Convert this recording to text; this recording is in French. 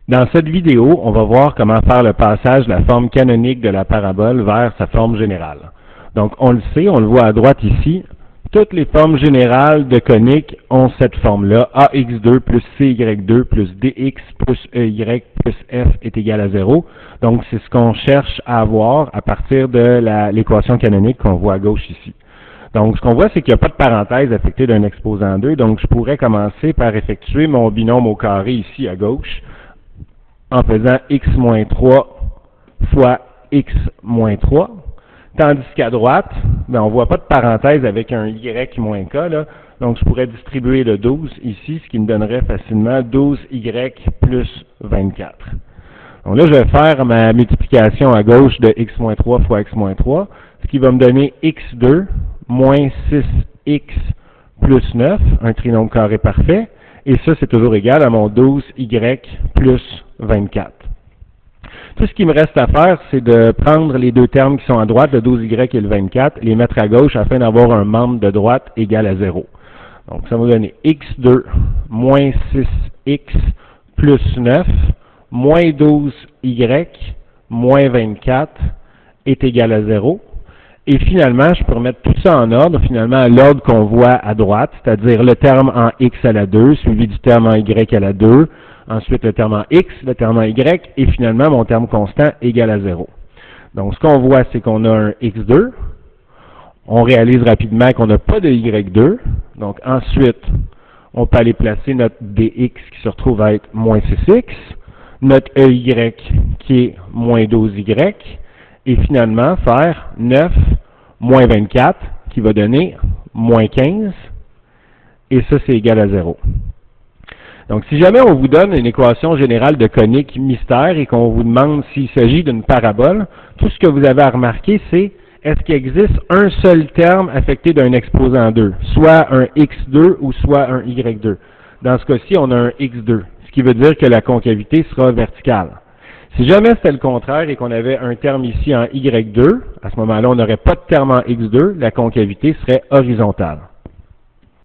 Dans cette vidéo, on va voir comment faire le passage de la forme canonique de la parabole vers sa forme générale. Donc, on le sait, on le voit à droite ici, toutes les formes générales de coniques ont cette forme-là, ax2 plus cy2 plus dx plus ey plus f est égal à 0. Donc, c'est ce qu'on cherche à avoir à partir de l'équation canonique qu'on voit à gauche ici. Donc, ce qu'on voit, c'est qu'il n'y a pas de parenthèse affectée d'un exposant 2, donc je pourrais commencer par effectuer mon binôme au carré ici à gauche, en faisant x-3 fois x-3, tandis qu'à droite, ben, on ne voit pas de parenthèse avec un y moins k, là. Donc je pourrais distribuer le 12 ici, ce qui me donnerait facilement 12y plus 24. Donc là, je vais faire ma multiplication à gauche de x-3 fois x-3, ce qui va me donner x2 moins 6x plus 9, un trinôme carré parfait, et ça, c'est toujours égal à mon 12y plus 24. Tout ce qui me reste à faire, c'est de prendre les deux termes qui sont à droite, le 12y et le 24, les mettre à gauche afin d'avoir un membre de droite égal à 0. Donc, ça va me donner x2 moins 6x plus 9 moins 12y moins 24 est égal à 0. Et finalement, je peux remettre tout ça en ordre, finalement à l'ordre qu'on voit à droite, c'est-à-dire le terme en x à la 2, suivi du terme en y à la 2, ensuite le terme en x, le terme en y, et finalement mon terme constant égal à 0. Donc ce qu'on voit, c'est qu'on a un x2, on réalise rapidement qu'on n'a pas de y2, donc ensuite, on peut aller placer notre dx qui se retrouve à être moins 6x, notre ey qui est moins 12y, et finalement faire 9 moins 24 qui va donner moins 15, et ça c'est égal à 0. Donc si jamais on vous donne une équation générale de conique mystère et qu'on vous demande s'il s'agit d'une parabole, tout ce que vous avez à remarquer c'est est-ce qu'il existe un seul terme affecté d'un exposant 2, soit un x2 ou soit un y2. Dans ce cas-ci, on a un x2, ce qui veut dire que la concavité sera verticale. Si jamais c'était le contraire et qu'on avait un terme ici en y2, à ce moment-là, on n'aurait pas de terme en x2, la concavité serait horizontale.